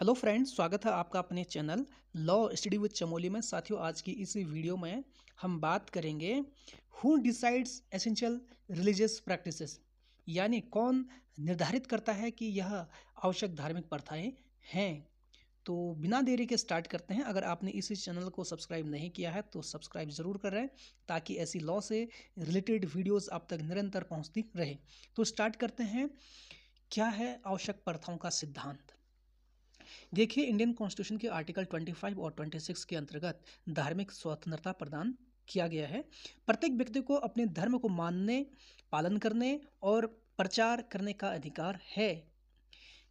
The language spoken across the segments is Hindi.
हेलो फ्रेंड्स, स्वागत है आपका अपने channel law study with Chamoli में। साथियों, आज की इस वीडियो में हम बात करेंगे who decides essential religious practices, यानी कौन निर्धारित करता है कि यह आवश्यक धार्मिक प्रथाएं हैं। तो बिना देरी के स्टार्ट करते हैं। अगर आपने इस चैनल को सब्सक्राइब नहीं किया है तो सब्सक्राइब ज़रूर करें ताकि ऐसी लॉ से रिलेटेड वीडियोस आप तक निरंतर पहुंचती रहे। तो स्टार्ट करते हैं। क्या है आवश्यक प्रथाओं का सिद्धांत? देखिए, इंडियन कॉन्स्टिट्यूशन के आर्टिकल 25 और 26 के अंतर्गत धार्मिक स्वतंत्रता प्रदान किया गया है। प्रत्येक व्यक्ति को अपने धर्म को मानने, पालन करने और प्रचार करने का अधिकार है।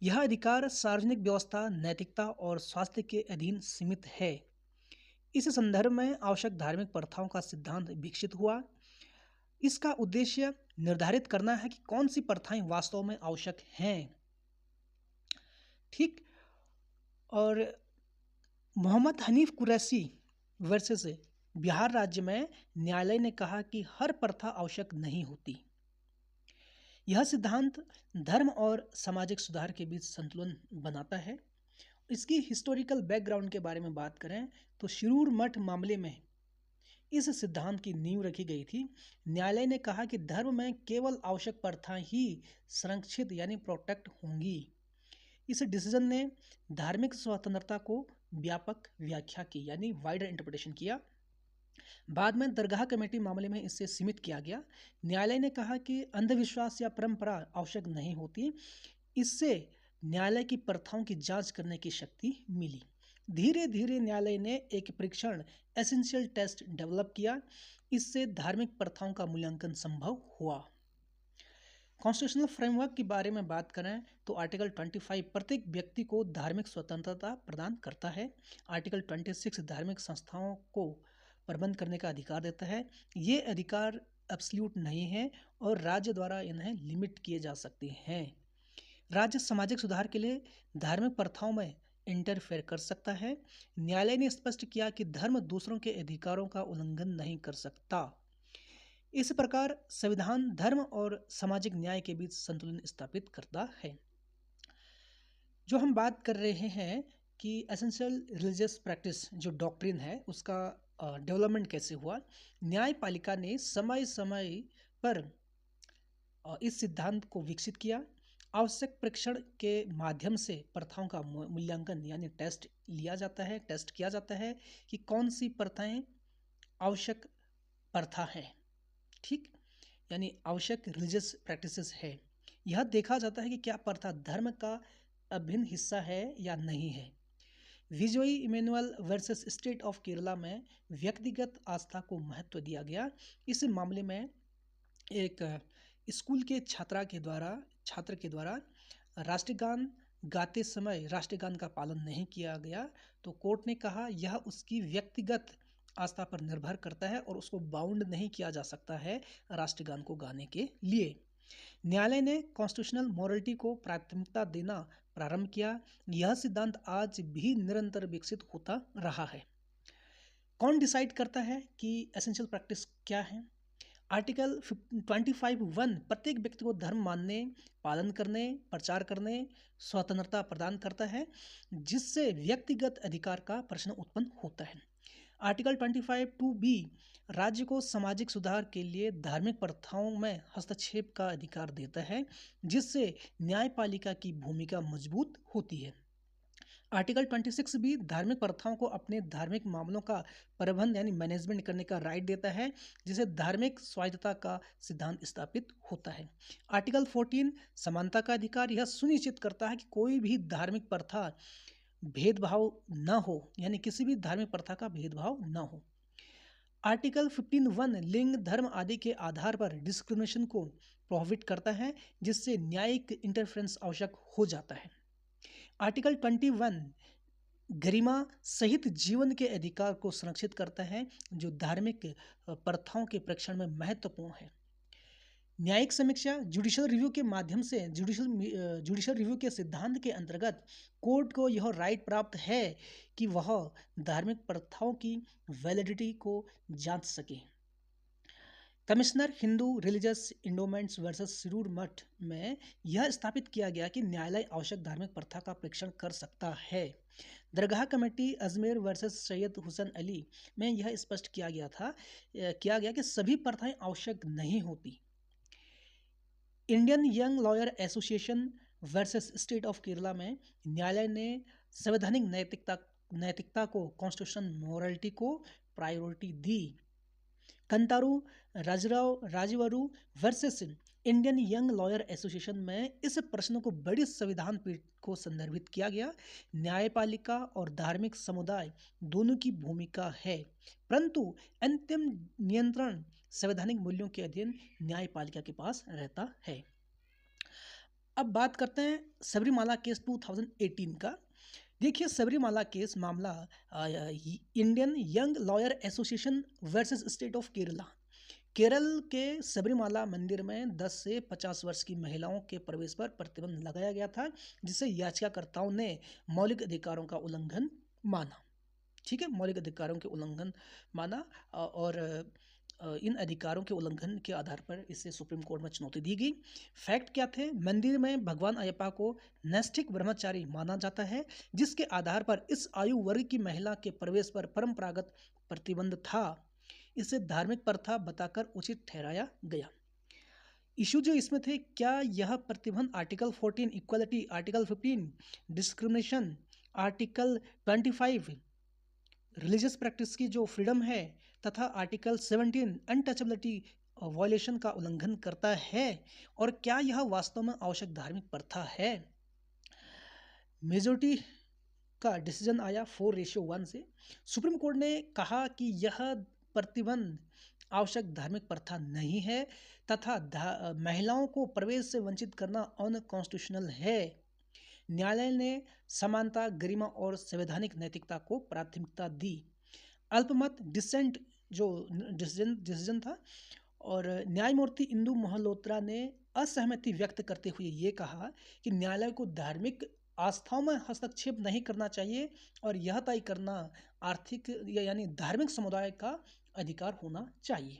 यह अधिकार सार्वजनिक व्यवस्था, नैतिकता और स्वास्थ्य के अधीन सीमित है। इस संदर्भ में आवश्यक धार्मिक प्रथाओं का सिद्धांत विकसित हुआ। इसका उद्देश्य निर्धारित करना है कि कौन सी प्रथाएं वास्तव में आवश्यक हैं। ठीक। और मोहम्मद हनीफ कुरैशी वर्सेस बिहार राज्य में न्यायालय ने कहा कि हर प्रथा आवश्यक नहीं होती। यह सिद्धांत धर्म और सामाजिक सुधार के बीच संतुलन बनाता है। इसकी हिस्टोरिकल बैकग्राउंड के बारे में बात करें तो शिरूर मठ मामले में इस सिद्धांत की नींव रखी गई थी। न्यायालय ने कहा कि धर्म में केवल आवश्यक प्रथाएं ही संरक्षित यानी प्रोटेक्ट होंगी। इस डिसीजन ने धार्मिक स्वतंत्रता को व्यापक व्याख्या की, यानी वाइडर इंटरप्रिटेशन किया। बाद में दरगाह कमेटी मामले में इससे सीमित किया गया। न्यायालय ने कहा कि अंधविश्वास या परंपरा आवश्यक नहीं होती। इससे न्यायालय की प्रथाओं की जांच करने की शक्ति मिली। धीरे धीरे न्यायालय ने एक परीक्षण एसेंशियल टेस्ट डेवलप किया। इससे धार्मिक प्रथाओं का मूल्यांकन संभव हुआ। कॉन्स्टिट्यूशनल फ्रेमवर्क के बारे में बात करें तो आर्टिकल 25 प्रत्येक व्यक्ति को धार्मिक स्वतंत्रता प्रदान करता है। आर्टिकल 26 धार्मिक संस्थाओं को प्रबंध करने का अधिकार देता है। ये अधिकार एब्सोल्यूट नहीं है और राज्य द्वारा इन्हें लिमिट किए जा सकते हैं। राज्य सामाजिक सुधार के लिए धार्मिक प्रथाओं में इंटरफेयर कर सकता है। न्यायालय ने स्पष्ट किया कि धर्म दूसरों के अधिकारों का उल्लंघन नहीं कर सकता। इस प्रकार संविधान धर्म और सामाजिक न्याय के बीच संतुलन स्थापित करता है। जो हम बात कर रहे हैं कि एसेंशियल रिलीजियस प्रैक्टिस जो डॉक्ट्रिन है उसका डेवलपमेंट कैसे हुआ। न्यायपालिका ने समय समय पर इस सिद्धांत को विकसित किया। आवश्यक परीक्षण के माध्यम से प्रथाओं का मूल्यांकन यानी टेस्ट किया जाता है कि कौन सी प्रथाएं आवश्यक प्रथा है। ठीक, यानी आवश्यक रिलीजियस प्रैक्टिसेस है। यह देखा जाता है कि क्या प्रथा धर्म का अभिन्न हिस्सा है या नहीं है। Bijoe Emmanuel versus state of Kerala में व्यक्तिगत आस्था को महत्व दिया गया। इस मामले में एक स्कूल के छात्र के द्वारा राष्ट्रगान गाते समय राष्ट्रगान का पालन नहीं किया गया तो कोर्ट ने कहा यह उसकी व्यक्तिगत आस्था पर निर्भर करता है और उसको बाउंड नहीं किया जा सकता है राष्ट्रगान को गाने के लिए। न्यायालय ने कॉन्स्टिट्यूशनल मॉरलिटी को प्राथमिकता देना प्रारंभ किया। यह सिद्धांत आज भी निरंतर विकसित होता रहा है। कौन डिसाइड करता है कि एसेंशियल प्रैक्टिस क्या है? आर्टिकल 25(1) प्रत्येक व्यक्ति को धर्म मानने, पालन करने, प्रचार करने स्वतंत्रता प्रदान करता है, जिससे व्यक्तिगत अधिकार का प्रश्न उत्पन्न होता है। आर्टिकल 25(2)(b) राज्य को सामाजिक सुधार के लिए धार्मिक प्रथाओं में हस्तक्षेप का अधिकार देता है, जिससे न्यायपालिका की भूमिका मजबूत होती है। आर्टिकल 26 भी धार्मिक प्रथाओं को अपने धार्मिक मामलों का प्रबंध यानी मैनेजमेंट करने का राइट देता है, जिसे धार्मिक स्वायत्तता का सिद्धांत स्थापित होता है। आर्टिकल 14 समानता का अधिकार यह सुनिश्चित करता है कि कोई भी धार्मिक प्रथा भेदभाव न हो, यानी किसी भी धार्मिक प्रथा का भेदभाव न हो। आर्टिकल 15(1) लिंग, धर्म आदि के आधार पर डिस्क्रिमिनेशन को प्रोहिबिट करता है, जिससे न्यायिक इंटरफेरेंस आवश्यक हो जाता है। आर्टिकल 21 गरिमा सहित जीवन के अधिकार को संरक्षित करता है, जो धार्मिक प्रथाओं के परीक्षण में महत्वपूर्ण है। न्यायिक समीक्षा जुडिशियल रिव्यू के माध्यम से जुडिशियल रिव्यू के सिद्धांत के अंतर्गत कोर्ट को यह राइट प्राप्त है कि वह धार्मिक प्रथाओं की वैलिडिटी को जांच सके। Commissioner Hindu religious endowments versus Shirur Math में यह स्थापित किया गया कि न्यायालय आवश्यक धार्मिक प्रथा का परीक्षण कर सकता है। दरगाह कमेटी अजमेर वर्सेस सैयद हुसैन अली में यह स्पष्ट किया गया कि सभी प्रथाएं आवश्यक नहीं होती। Indian young lawyer association versus state of Kerala में न्यायालय ने संवैधानिक नैतिकता को कॉन्स्टिट्यूशनल मोरालिटी को प्रायोरिटी दी। Kantaru Rajeevaru versus Indian young lawyer association में इस प्रश्न को बड़ी संविधान पीठ को संदर्भित किया गया। न्यायपालिका और धार्मिक समुदाय दोनों की भूमिका है, परंतु अंतिम नियंत्रण संवैधानिक मूल्यों के अधीन न्यायपालिका के पास रहता है। अब बात करते हैं सबरीमाला केस 2018 का। देखिए, सबरीमाला केस मामला Indian young lawyer association versus state of Kerala. Kerala के सबरीमाला मंदिर में 10 से 50 वर्ष की महिलाओं के प्रवेश पर प्रतिबंध लगाया गया था, जिसे याचिकाकर्ताओं ने मौलिक अधिकारों का उल्लंघन माना। ठीक है, मौलिक अधिकारों के उल्लंघन माना और इन अधिकारों के उल्लंघन के आधार पर इसे सुप्रीम कोर्ट में चुनौती दी गई। फैक्ट क्या थे? मंदिर में भगवान अयप्पा को नैष्ठिक ब्रह्मचारी माना जाता है, जिसके आधार पर इस आयु वर्ग की महिला के प्रवेश पर परंपरागत प्रतिबंध था। इसे धार्मिक प्रथा बताकर उचित ठहराया गया। इशू जो इसमें थे, क्या यह प्रतिबंध article 14 equality, article 15 discrimination, article 25 religious practice की जो फ्रीडम है तथा आर्टिकल 17 अनटचेबिलिटी वायलेशन का उल्लंघन करता है, और क्या यह वास्तव में आवश्यक धार्मिक प्रथा है? मेजॉरिटी का डिसीजन आया 4:1 से। सुप्रीम कोर्ट ने कहा कि यह प्रतिबंध आवश्यक धार्मिक प्रथा नहीं है तथा महिलाओं को प्रवेश से वंचित करना अनकॉन्स्टिट्यूशनल है। न्यायालय ने समानता, गरिमा और संवैधानिक नैतिकता को प्राथमिकता दी। अल्पमत डिसेंट जो डिसीजन था, और न्यायमूर्ति इंदु मल्होत्रा ने असहमति व्यक्त करते हुए ये कहा कि न्यायालय को धार्मिक आस्थाओं में हस्तक्षेप नहीं करना चाहिए और यह तय करना आर्थिक यानी धार्मिक समुदाय का अधिकार होना चाहिए।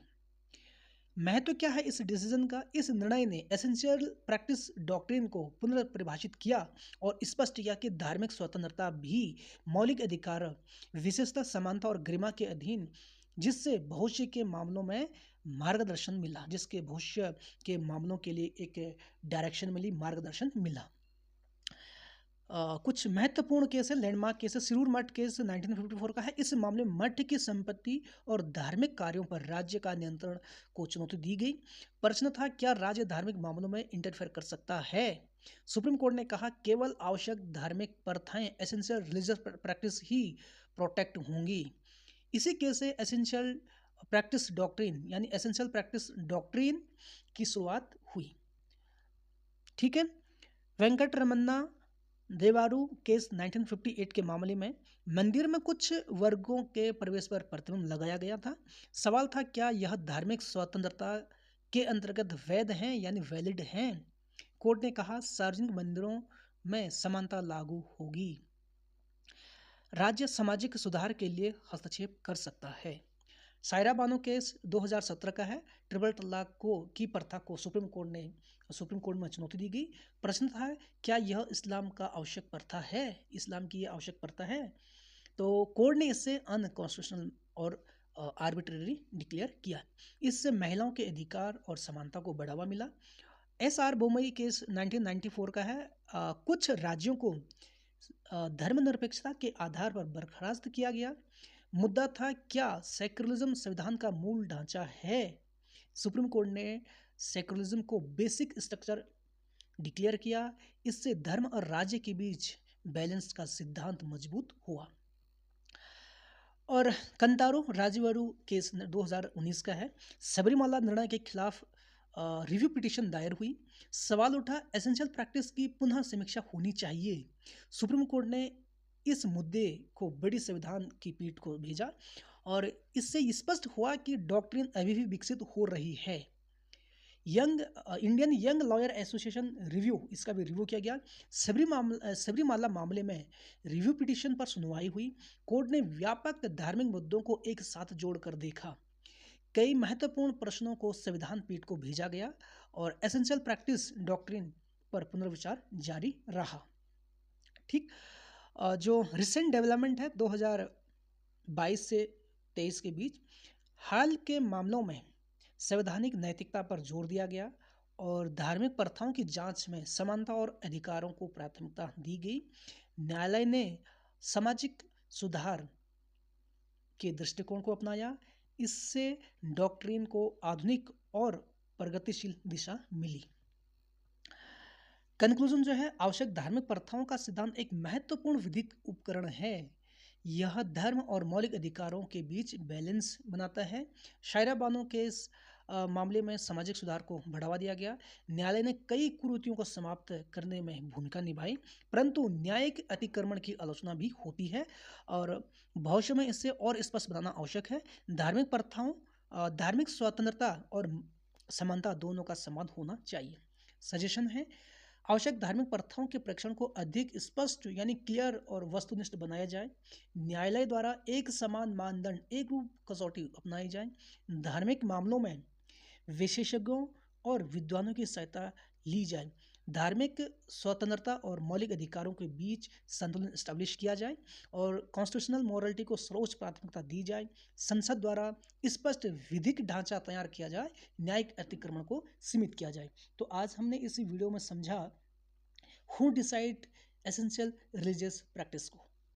महत्व क्या है इस डिसीजन का? इस निर्णय ने एसेंशियल प्रैक्टिस डॉक्ट्रिन को पुनर्परिभाषित किया और स्पष्ट किया कि धार्मिक स्वतंत्रता भी मौलिक अधिकार, विशेषतः समानता और गरिमा के अधीन, जिससे भविष्य के मामलों में मार्गदर्शन मिला, जिसके भविष्य के मामलों के लिए एक डायरेक्शन मिली, मार्गदर्शन मिला। कुछ महत्वपूर्ण केस है, लैंडमार्क केस है। सिरूर मठ केस 1954 का है। इस मामले में मठ की संपत्ति और धार्मिक कार्यों पर राज्य का नियंत्रण को चुनौती दी गई। प्रश्न था, क्या राज्य धार्मिक मामलों में इंटरफेयर कर सकता है? सुप्रीम कोर्ट ने कहा, केवल आवश्यक धार्मिक प्रथाएं, एसेंशियल रिलीजियस प्रैक्टिस ही प्रोटेक्ट होंगी। इसी केस से एसेंशियल प्रैक्टिस डॉक्ट्रिन यानी एसेंशियल प्रैक्टिस डॉक्ट्रिन की शुरुआत हुई। ठीक है। वेंकट रमन्ना देवारू केस 1958 के मामले में मंदिर में कुछ वर्गों के प्रवेश पर प्रतिबंध लगाया गया था। सवाल था, क्या यह धार्मिक स्वतंत्रता के अंतर्गत वैध हैं यानी वैलिड हैं? कोर्ट ने कहा, सार्वजनिक मंदिरों में समानता लागू होगी। राज्य सामाजिक सुधार के लिए हस्तक्षेप कर सकता है। सायरा बानो केस 2017 का है। ट्रिपल तलाक की प्रथा को सुप्रीम कोर्ट में चुनौती दी गई। प्रश्न था, क्या यह इस्लाम का आवश्यक प्रथा है? इस्लाम की यह आवश्यक प्रथा है? तो कोर्ट ने इसे अनकॉन्स्टिट्यूशनल और आर्बिट्रेरी डिक्लेयर किया। इससे महिलाओं के अधिकार और समानता को बढ़ावा मिला। SR बोमई केस 1994 का है। कुछ राज्यों को धर्मनिरपेक्षता के आधार पर बर्खास्त किया गया। मुद्दा था, क्या सेक्युलरिज्म संविधान का मूल ढांचा है? सुप्रीम कोर्ट ने सेक्युलरिज्म को बेसिक स्ट्रक्चर डिक्लेयर किया। इससे धर्म और राज्य के बीच बैलेंस का सिद्धांत मजबूत हुआ। और कंतारू राजवरू केस 2019 का है। सबरीमाला निर्णय के खिलाफ रिव्यू पिटीशन दायर हुई। सवाल उठा, एसेंशियल प्रैक्टिस की पुनः समीक्षा होनी चाहिए। सुप्रीम कोर्ट ने इस मुद्दे को बड़ी संविधान की पीठ को भेजा और इससे स्पष्ट हुआ कि डॉक्ट्रिन अभी भी विकसित हो रही है। Indian young lawyer association review, इसका भी रिव्यू किया गया। सबरीमाला मामले में रिव्यू पिटीशन पर सुनवाई हुई। कोर्ट ने व्यापक धार्मिक मुद्दों को एक साथ जोड़कर देखा। कई महत्वपूर्ण प्रश्नों को संविधान पीठ को भेजा गया और एसेंशियल प्रैक्टिस डॉक्ट्रिन पर पुनर्विचार जारी रहा। ठीक। जो रिसेंट डेवलपमेंट है 2022 से 23 के बीच, हाल के मामलों में संवैधानिक नैतिकता पर जोर दिया गया और धार्मिक प्रथाओं की जांच में समानता और अधिकारों को प्राथमिकता दी गई। न्यायालय ने सामाजिक सुधार के दृष्टिकोण को अपनाया। इससे डॉक्ट्रिन को आधुनिक और प्रगतिशील दिशा मिली। कंक्लूजन जो है, आवश्यक धार्मिक प्रथाओं का सिद्धांत एक महत्वपूर्ण विधिक उपकरण है। यह धर्म और मौलिक अधिकारों के बीच बैलेंस बनाता है। शायरा बानो के इस मामले में सामाजिक सुधार को बढ़ावा दिया गया। न्यायालय ने कई कुरीतियों को समाप्त करने में भूमिका निभाई, परंतु न्यायिक अतिक्रमण की आलोचना भी होती है और भविष्य में इसे और स्पष्ट बनाना आवश्यक है। धार्मिक प्रथाओं, धार्मिक स्वतंत्रता और समानता दोनों का सम्मान होना चाहिए। सजेशन है, आवश्यक धार्मिक प्रथाओं के परीक्षण को अधिक स्पष्ट यानी क्लियर और वस्तुनिष्ठ बनाया जाए। न्यायालय द्वारा एक समान मानदंड, एक रूप कसौटी अपनाई जाए। धार्मिक मामलों में विशेषज्ञों और विद्वानों की सहायता ली जाए। धार्मिक स्वतंत्रता और मौलिक अधिकारों के बीच संतुलन स्टैब्लिश किया जाए और कॉन्स्टिट्यूशनल मॉरलिटी को सर्वोच्च प्राथमिकता दी जाए। संसद द्वारा स्पष्ट विधिक ढांचा तैयार किया जाए, न्यायिक अतिक्रमण को सीमित किया जाए। तो आज हमने इस वीडियो में समझा who decide essential religious practice को।